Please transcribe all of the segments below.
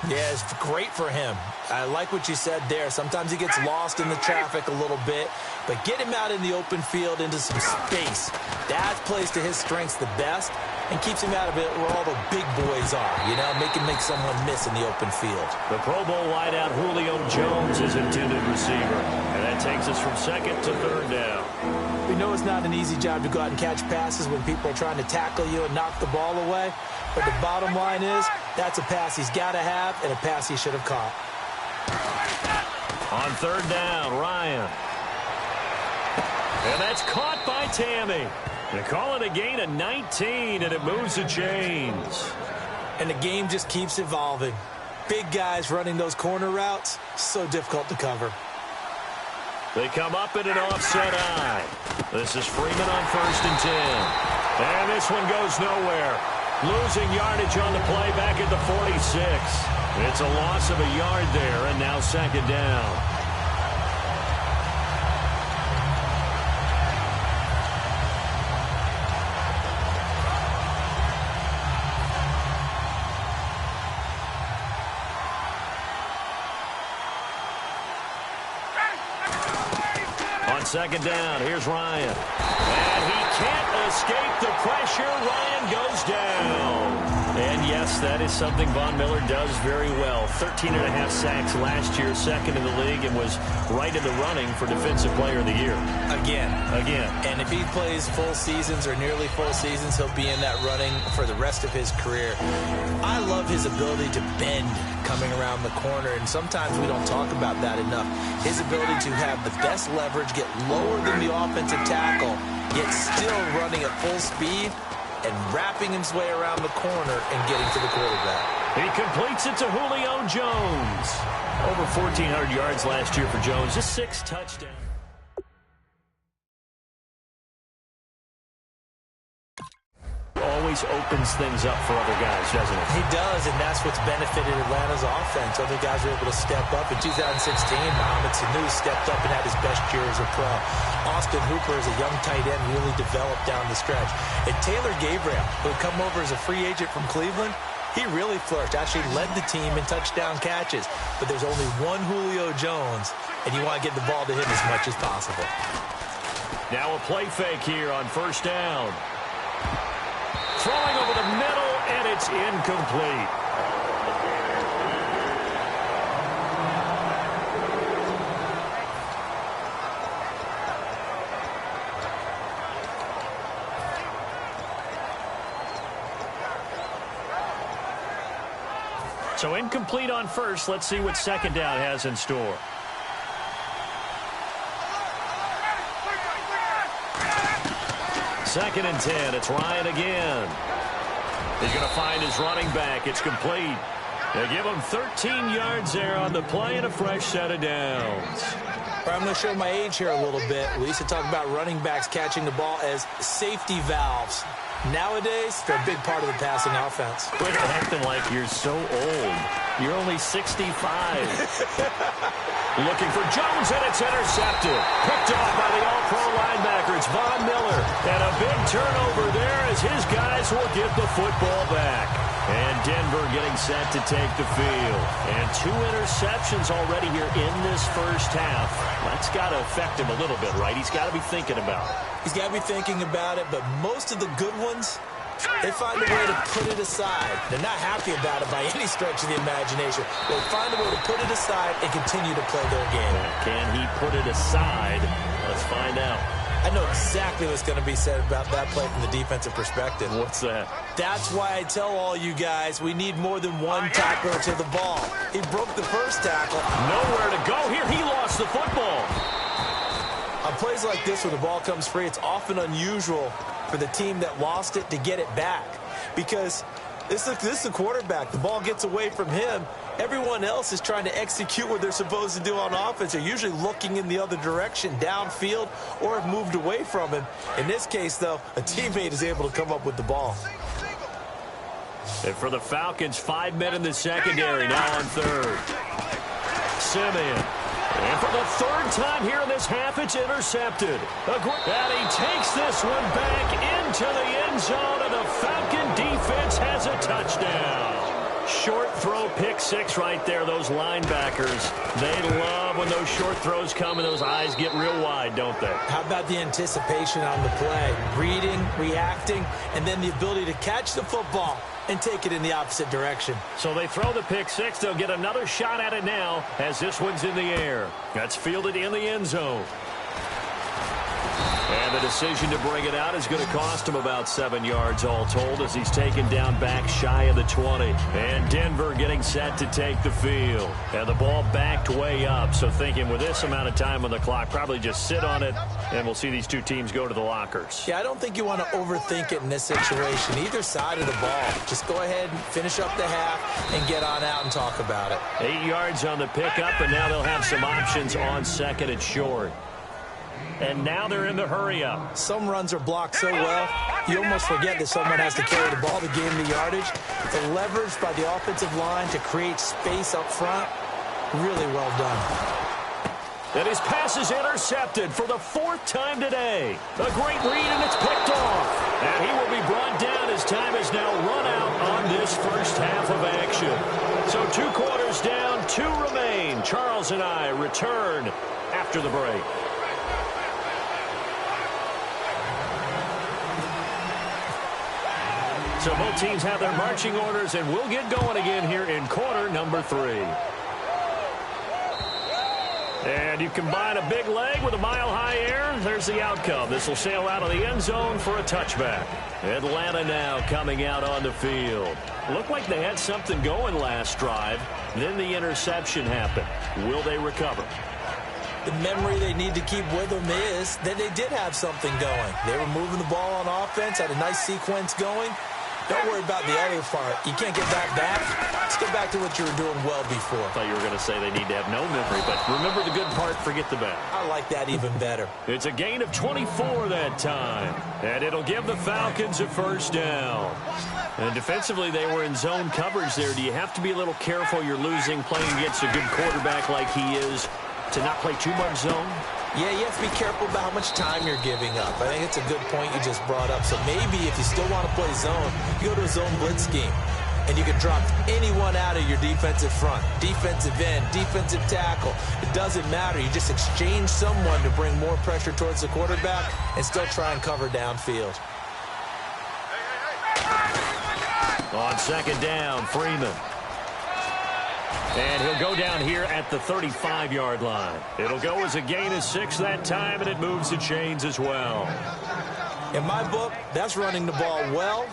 Yeah, it's great for him. I like what you said there. Sometimes he gets lost in the traffic a little bit, but get him out in the open field into some space. That plays to his strengths the best and keeps him out of it where all the big boys are, you know, make someone miss in the open field. The Pro Bowl wideout Julio Jones is intended receiver, and that takes us from second to third down. We know it's not an easy job to go out and catch passes when people are trying to tackle you and knock the ball away, but the bottom line is that's a pass he's got to have and a pass he should have caught. On third down, Ryan. And that's caught by Tammy. They call it a gain of 19, and it moves the chains. And the game just keeps evolving. Big guys running those corner routes, so difficult to cover. They come up in an offset eye. This is Freeman on 1st and 10. And this one goes nowhere. Losing yardage on the play back at the 46. It's a loss of a yard there, and now second down. On second down, here's Ryan. And he can't escape the pressure. Ryan goes down. And yes, that is something Von Miller does very well. 13.5 sacks last year, second in the league, and was right in the running for Defensive Player of the Year. Again. And if he plays full seasons or nearly full seasons, he'll be in that running for the rest of his career. I love his ability to bend coming around the corner, and sometimes we don't talk about that enough. His ability to have the best leverage, get lower than the offensive tackle, yet still running at full speed and wrapping his way around the corner and getting to the quarterback. He completes it to Julio Jones. Over 1,400 yards last year for Jones, just 6 touchdowns. Always opens things up for other guys, doesn't it? He does, and that's what's benefited Atlanta's offense. Other guys were able to step up. In 2016, Mohamed Sanu stepped up and had his best year as a pro. Austin Hooper, as a young tight end, really developed down the stretch. And Taylor Gabriel, who had come over as a free agent from Cleveland, he really flourished, actually led the team in touchdown catches. But there's only one Julio Jones, and you want to get the ball to him as much as possible. Now a play fake here on 1st down. Throwing over the middle, and it's incomplete. So incomplete on 1st. Let's see what 2nd down has in store. Second and 10. It's Ryan again. He's going to find his running back. It's complete. They give him 13 yards there on the play and a fresh set of downs. I'm going to show my age here a little bit. We used to talk about running backs catching the ball as safety valves. Nowadays, they're a big part of the passing offense. Quit acting like you're so old. You're only 65. Looking for Jones, and it's intercepted. Picked off by the All-Pro linebacker. It's Von Miller. And a big turnover there as his guys will get the football back. And Denver getting set to take the field. And 2 interceptions already here in this first half. That's got to affect him a little bit, right? He's got to be thinking about it. He's got to be thinking about it, but most of the good ones, they find a way to put it aside. They're not happy about it by any stretch of the imagination. They find a way to put it aside and continue to play their game. Can he put it aside? Let's find out. I know exactly what's going to be said about that play from the defensive perspective. What's that? That's why I tell all you guys we need more than one tackler to the ball. He broke the first tackle. Nowhere to go here. He lost the football. On plays like this where the ball comes free, it's often unusual for the team that lost it to get it back. Because this is the quarterback. The ball gets away from him. Everyone else is trying to execute what they're supposed to do on offense. They're usually looking in the other direction, downfield, or have moved away from him. In this case, though, a teammate is able to come up with the ball. And for the Falcons, 5 men in the secondary, now on 3rd. Simeon. And for the 3rd time here in this half, it's intercepted. And he takes this one back into the end zone, and the Falcon defense has a touchdown. short throw pick six right there. Those linebackers, they love when those short throws come and those eyes get real wide, don't they? How about the anticipation on the play? Reading, reacting, and then the ability to catch the football and take it in the opposite direction. So they throw the pick six. They'll get another shot at it now as this one's in the air. That's fielded in the end zone. And the decision to bring it out is going to cost him about 7 yards all told as he's taken down back shy of the 20. And Denver getting set to take the field. And the ball backed way up. So thinking with this amount of time on the clock, probably just sit on it, and we'll see these two teams go to the lockers. Yeah, I don't think you want to overthink it in this situation. Either side of the ball. Just go ahead and finish up the half and get on out and talk about it. 8 yards on the pickup, and now they'll have some options on second and short. And now they're in the hurry-up. Some runs are blocked so well, you almost forget that someone has to carry the ball to gain the yardage. The leverage by the offensive line to create space up front, really well done. And his pass is intercepted for the 4th time today. A great read, and it's picked off. And he will be brought down as time is now run out on this first half of action. So 2 quarters down, 2 remain. Charles and I return after the break. So both teams have their marching orders, and we'll get going again here in quarter number 3. And you combine a big leg with a mile-high air, there's the outcome. This will sail out of the end zone for a touchback. Atlanta now coming out on the field. Looked like they had something going last drive. Then the interception happened. Will they recover? The memory they need to keep with them is that they did have something going. They were moving the ball on offense, had a nice sequence going. Don't worry about the other part. You can't get that back. Let's get back to what you were doing well before. I thought you were going to say they need to have no memory, but remember the good part, forget the bad. I like that even better. It's a gain of 24 that time, and it'll give the Falcons a first down. And defensively, they were in zone coverage there. Do you have to be a little careful? You're losing, playing against a good quarterback like he is, to not play too much zone? Yeah, you have to be careful about how much time you're giving up. I think it's a good point you just brought up. So maybe if you still want to play zone, you go to a zone blitz scheme. And you can drop anyone out of your defensive front. Defensive end, defensive tackle. It doesn't matter. You just exchange someone to bring more pressure towards the quarterback and still try and cover downfield. On second down, Freeman. And he'll go down here at the 35-yard line. It'll go as a gain of 6 that time, and it moves the chains as well. In my book, that's running the ball well,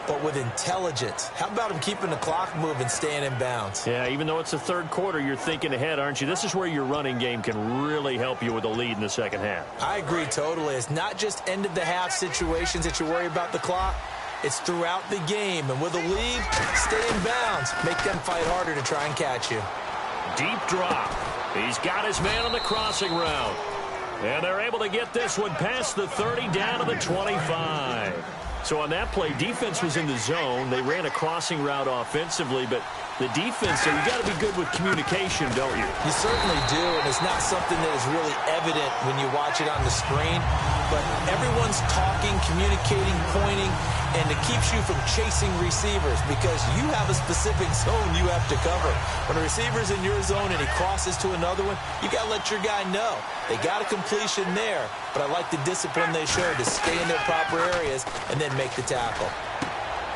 but with intelligence. How about him keeping the clock moving, staying in bounds? Yeah, even though it's the third quarter, you're thinking ahead, aren't you? This is where your running game can really help you with a lead in the second half. I agree totally. It's not just end-of-the-half situations that you worry about the clock. It's throughout the game, and with a lead, stay in bounds. Make them fight harder to try and catch you. Deep drop. He's got his man on the crossing route. And they're able to get this one past the 30 down to the 25. So on that play, defense was in the zone. They ran a crossing route offensively, but the defense, so you got to be good with communication, don't you? You certainly do, and it's not something that is really evident when you watch it on the screen. But everyone's talking, communicating, pointing, and it keeps you from chasing receivers because you have a specific zone you have to cover. When a receiver's in your zone and he crosses to another one, you got to let your guy know. They got a completion there, but I like the discipline they showed to stay in their proper areas and then make the tackle.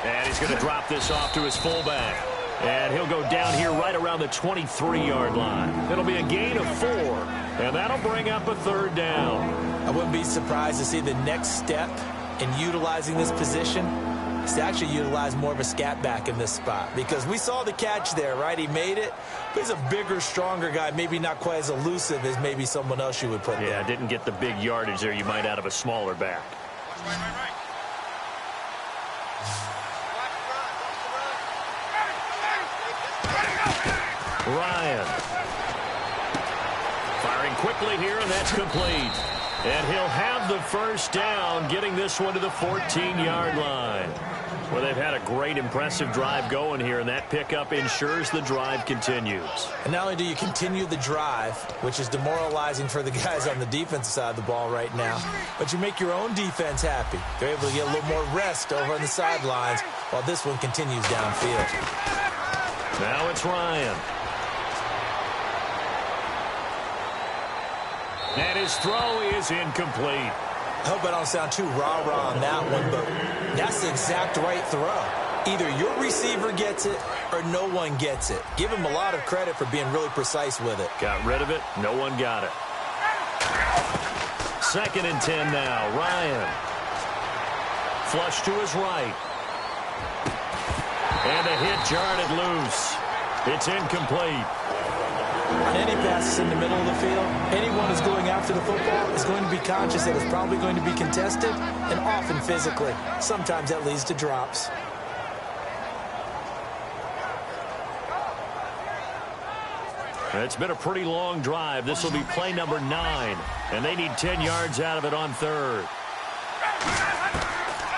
And he's going to drop this off to his fullback. And he'll go down here right around the 23-yard line. It'll be a gain of 4, and that'll bring up a third down. I wouldn't be surprised to see the next step in utilizing this position is to actually utilize more of a scat back in this spot. Because we saw the catch there, right? He made it. But he's a bigger, stronger guy, maybe not quite as elusive as maybe someone else you would put there. Yeah, didn't get the big yardage there you might out of a smaller back. Ryan. Firing quickly here, and that's complete. And he'll have the first down, getting this one to the 14-yard line. Well, they've had a great, impressive drive going here, and that pickup ensures the drive continues. And not only do you continue the drive, which is demoralizing for the guys on the defensive side of the ball right now, but you make your own defense happy. They're able to get a little more rest over on the sidelines while this one continues downfield. Now it's Ryan. And his throw is incomplete. I hope I don't sound too rah-rah on that one, but that's the exact right throw. Either your receiver gets it or no one gets it. Give him a lot of credit for being really precise with it. Got rid of it. No one got it. 2nd and 10 now. Ryan. Flush to his right. And a hit jarred it loose. It's incomplete. On any passes in the middle of the field, anyone who's going after the football is going to be conscious that it's probably going to be contested and often physically. Sometimes that leads to drops. It's been a pretty long drive. This will be play number 9, and they need 10 yards out of it on 3rd.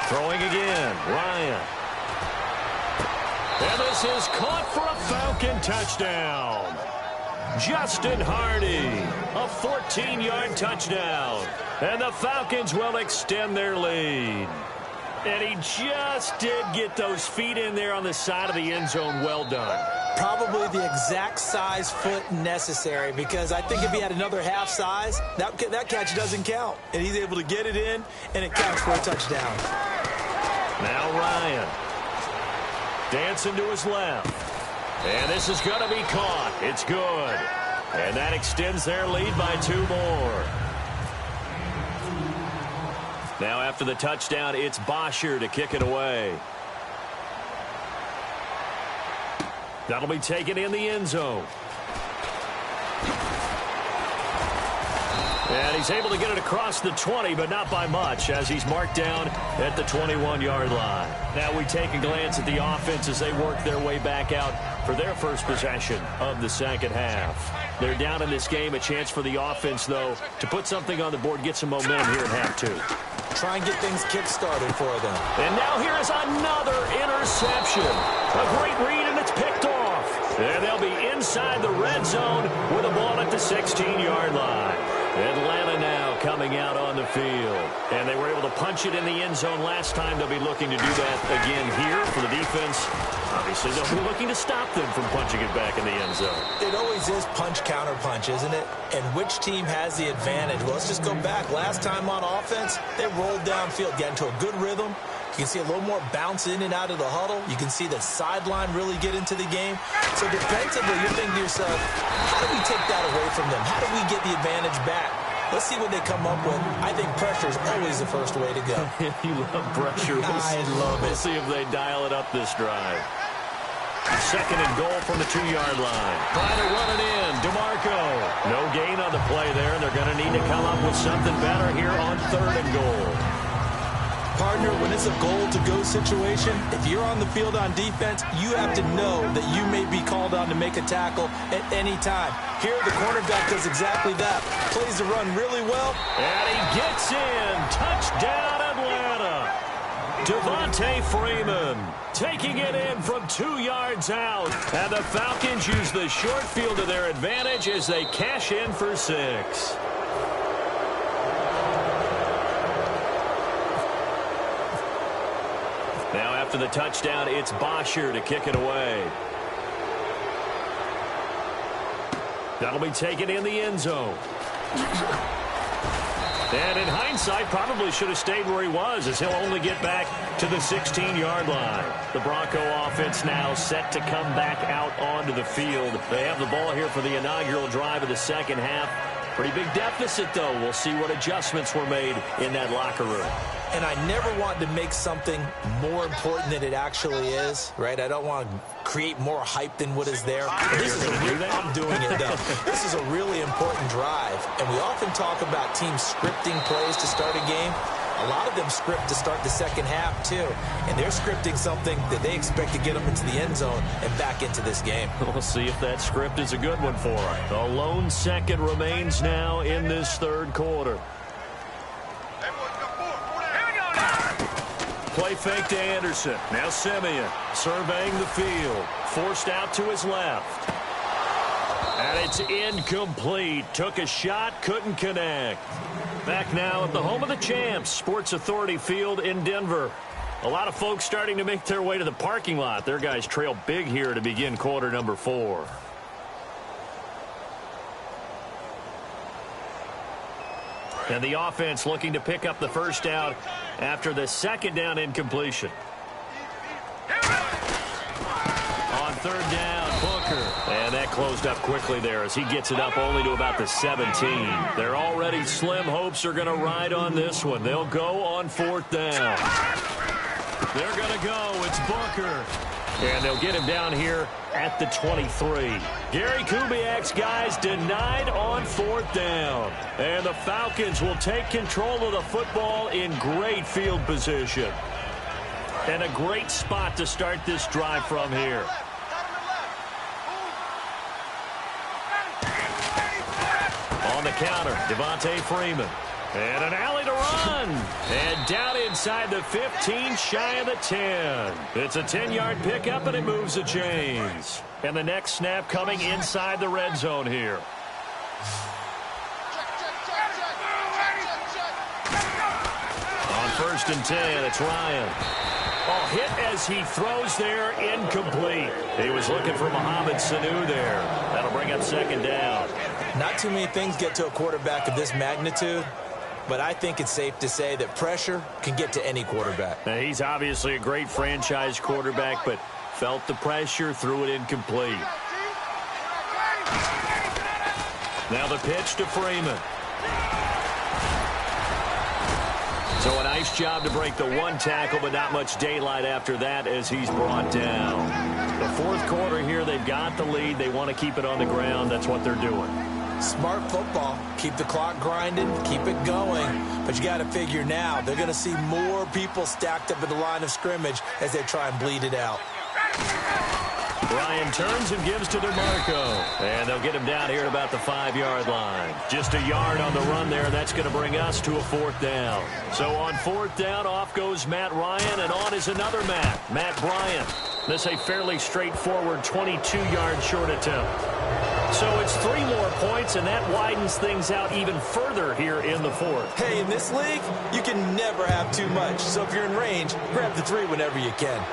Throwing again, Ryan. And this is caught for a Falcon touchdown. Justin Hardy, a 14-yard touchdown. And the Falcons will extend their lead. And he just did get those feet in there on the side of the end zone. Well done. Probably the exact size foot necessary, because I think if he had another half size, that catch doesn't count. And he's able to get it in, and it counts for a touchdown. Now Ryan. Dancing to his left. And this is going to be caught. It's good. And that extends their lead by 2 more. Now after the touchdown, it's Bosher to kick it away. That'll be taken in the end zone. And he's able to get it across the 20, but not by much, as he's marked down at the 21-yard line. Now we take a glance at the offense as they work their way back out for their first possession of the second half. They're down in this game. A chance for the offense, though, to put something on the board, get some momentum here at half 2. Try and get things kick-started for them. And now here is another interception. A great read, and it's picked off. And they'll be inside the red zone with a ball at the 16-yard line. Atlanta now coming out on the field. And they were able to punch it in the end zone last time. They'll be looking to do that again here for the defense. Obviously, they'll be looking to stop them from punching it back in the end zone. It always is punch-counter-punch, isn't it? And which team has the advantage? Well, let's just go back. Last time on offense, they rolled downfield, got into a good rhythm. You can see a little more bounce in and out of the huddle. You can see the sideline really get into the game. So defensively, you're thinking to yourself, how do we take that away from them? How do we get the advantage back? Let's see what they come up with. I think pressure is always the first way to go. You love pressure. I love it. We'll see if they dial it up this drive. 2nd and goal from the 2-yard line. Trying to run it in. DeMarco. No gain on the play there. They're going to need to come up with something better here on 3rd and goal. Partner, when it's a goal-to-go situation, if you're on the field on defense, you have to know that you may be called on to make a tackle at any time. Here, the cornerback does exactly that. Plays the run really well. And he gets in. Touchdown, Atlanta. Devontae Freeman taking it in from 2 yards out. And the Falcons use the short field to their advantage as they cash in for 6. Now after the touchdown, it's Bosher to kick it away. That'll be taken in the end zone. And in hindsight, probably should have stayed where he was, as he'll only get back to the 16-yard line. The Bronco offense now set to come back out onto the field. They have the ball here for the inaugural drive of the second half. Pretty big deficit, though. We'll see what adjustments were made in that locker room. And I never want to make something more important than it actually is, right? I don't want to create more hype than what is there. This is I'm doing it, though. This is a really important drive. And we often talk about teams scripting plays to start a game. A lot of them script to start the second half, too. And they're scripting something that they expect to get them into the end zone and back into this game. We'll see if that script is a good one for them. A lone second remains now in this third quarter. Play fake to Anderson. Now Simeon surveying the field. Forced out to his left. And it's incomplete. Took a shot, couldn't connect. Back now at the home of the champs, Sports Authority Field in Denver. A lot of folks starting to make their way to the parking lot. Their guys trail big here to begin quarter number 4. And the offense looking to pick up the first down after the second down incompletion. On third down, Booker. And that closed up quickly there as he gets it up only to about the 17. Their already slim hopes are going to ride on this one. They'll go on fourth down. They're going to go. It's Booker. And they'll get him down here at the 23. Gary Kubiak's guys denied on fourth down. And the Falcons will take control of the football in great field position. And a great spot to start this drive from here. On the counter, Devontae Freeman. And an alley to run. And down inside the 15, shy of the 10. It's a 10-yard pickup, and it moves the chains. And the next snap coming inside the red zone here. On first and 10, it's Ryan. Oh, hit as he throws there, incomplete. He was looking for Mohamed Sanu there. That'll bring up second down. Not too many things get to a quarterback of this magnitude, but I think it's safe to say that pressure can get to any quarterback. Now, he's obviously a great franchise quarterback, but felt the pressure, threw it incomplete. Now the pitch to Freeman. So a nice job to break the one tackle, but not much daylight after that as he's brought down. The fourth quarter here, they've got the lead. They want to keep it on the ground. That's what they're doing. Smart football. Keep the clock grinding, keep it going. But you got to figure now, they're going to see more people stacked up at the line of scrimmage as they try and bleed it out. Ryan turns and gives to DeMarco. And they'll get him down here at about the 5-yard line. Just a yard on the run there. That's going to bring us to a fourth down. So on fourth down, off goes Matt Ryan, and on is another Matt Bryant. This a fairly straightforward 22-yard short attempt. So it's 3 more points, and that widens things out even further here in the fourth. Hey, in this league, you can never have too much. So if you're in range, grab the 3 whenever you can.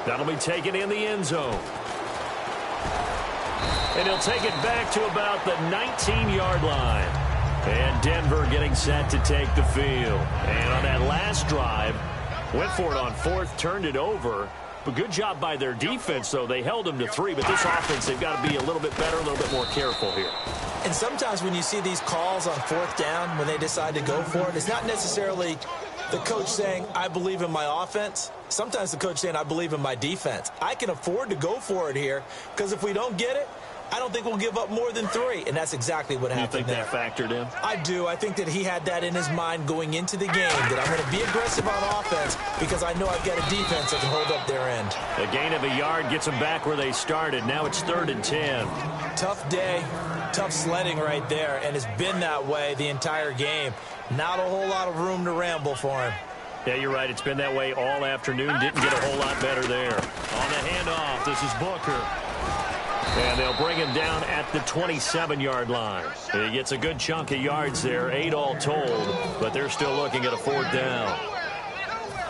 That'll be taken in the end zone. And he'll take it back to about the 19-yard line. And Denver getting set to take the field. And on that last drive, went for it on fourth, turned it over. But good job by their defense, though. They held them to 3, but this offense, they've got to be a little bit better, a little bit more careful here. And sometimes when you see these calls on fourth down, when they decide to go for it, it's not necessarily the coach saying, I believe in my offense. Sometimes the coach saying, I believe in my defense. I can afford to go for it here because if we don't get it, I don't think we'll give up more than 3, and that's exactly what happened there. You think that factored in? I do. I think that he had that in his mind going into the game, that I'm going to be aggressive on offense because I know I've got a defense that can hold up their end. A gain of a yard gets them back where they started. Now it's 3rd and 10. Tough day, tough sledding right there, and it's been that way the entire game. Not a whole lot of room to ramble for him. Yeah, you're right. It's been that way all afternoon. Didn't get a whole lot better there. On the handoff, this is Booker. And they'll bring him down at the 27-yard line. He gets a good chunk of yards there, 8 all told, but they're still looking at a 4th down.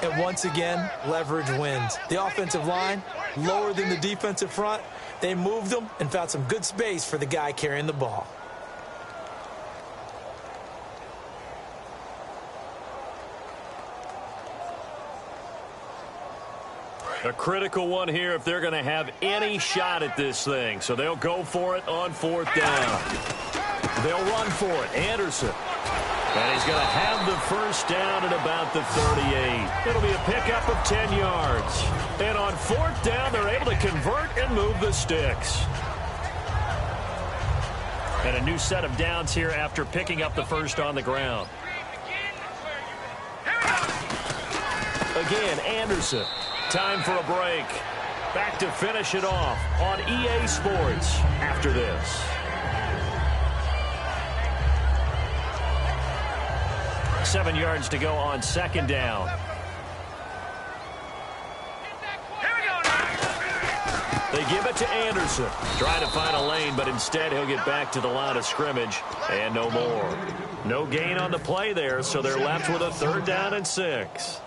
And once again, leverage wins. The offensive line, lower than the defensive front. They moved them and found some good space for the guy carrying the ball. A critical one here if they're going to have any shot at this thing. So they'll go for it on 4th down. They'll run for it. Anderson. And he's going to have the first down at about the 38. It'll be a pickup of 10 yards. And on 4th down, they're able to convert and move the sticks. And a new set of downs here after picking up the first on the ground. Again, Anderson. Time for a break. Back to finish it off on EA Sports after this. Seven yards to go on 2nd down. They give it to Anderson. Trying to find a lane, but instead he'll get back to the line of scrimmage and no more. No gain on the play there, so they're left with a 3rd down and 6.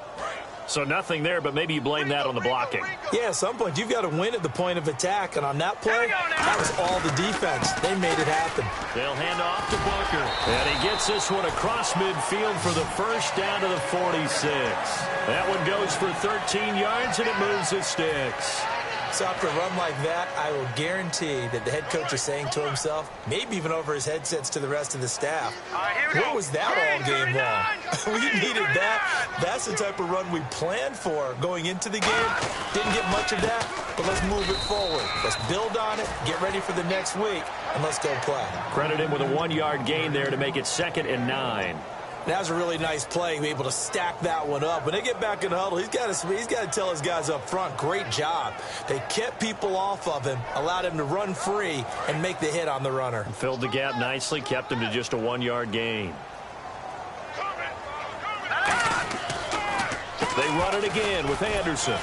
So nothing there, but maybe you blame that on the blocking. Yeah, at some point, you've got to win at the point of attack. And on that play, that was all the defense. They made it happen. They'll hand off to Booker. And he gets this one across midfield for the first down to the 46. That one goes for 13 yards, and it moves the sticks. So after a run like that, I will guarantee that the head coach is saying to himself, maybe even over his headsets to the rest of the staff, where was that all game long? We needed that. That's the type of run we planned for going into the game. Didn't get much of that, but let's move it forward. Let's build on it, get ready for the next week, and let's go play. Credit him with a 1-yard gain there to make it 2nd and 9. That was a really nice play, be able to stack that one up. When they get back in the huddle, he's got to tell his guys up front, great job. They kept people off of him, allowed him to run free, and make the hit on the runner. Filled the gap nicely, kept him to just a 1-yard gain. They run it again with Anderson.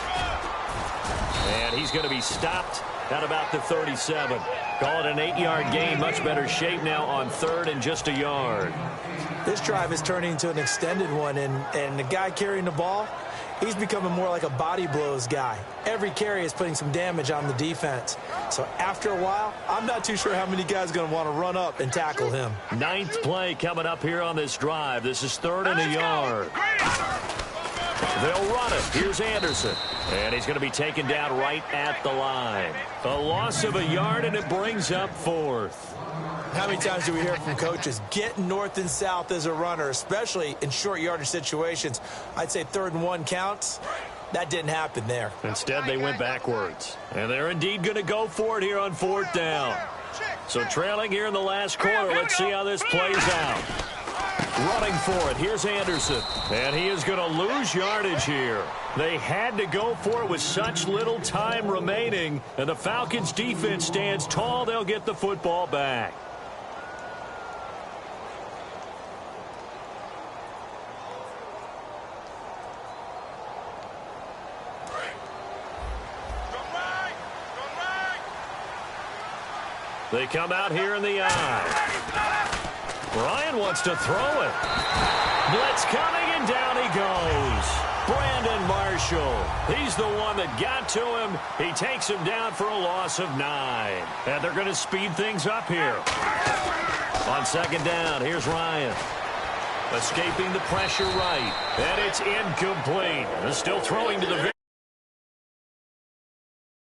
And he's going to be stopped at about the 37. Call it an 8-yard gain. Much better shape now on 3rd and just a yard. This drive is turning into an extended one, and the guy carrying the ball, he's becoming more like a body blows guy. Every carry is putting some damage on the defense. So after a while, I'm not too sure how many guys are going to want to run up and tackle him. 9th play coming up here on this drive. This is 3rd and a yard. They'll run it. Here's Anderson. And he's going to be taken down right at the line. A loss of a yard, and it brings up 4th. How many times do we hear from coaches, get north and south as a runner, especially in short yardage situations? I'd say 3rd and 1 counts. That didn't happen there. Instead, they went backwards. And they're indeed going to go for it here on 4th down. So trailing here in the last quarter. Let's see how this plays out. Running for it. Here's Anderson. And he is going to lose yardage here. They had to go for it with such little time remaining. And the Falcons defense stands tall. They'll get the football back. They come out here in the eye. Ryan wants to throw it. Blitz coming, and down he goes. Brandon Marshall. He's the one that got to him. He takes him down for a loss of 9. And they're going to speed things up here. On 2nd down, here's Ryan. Escaping the pressure right. And it's incomplete. Still throwing to the very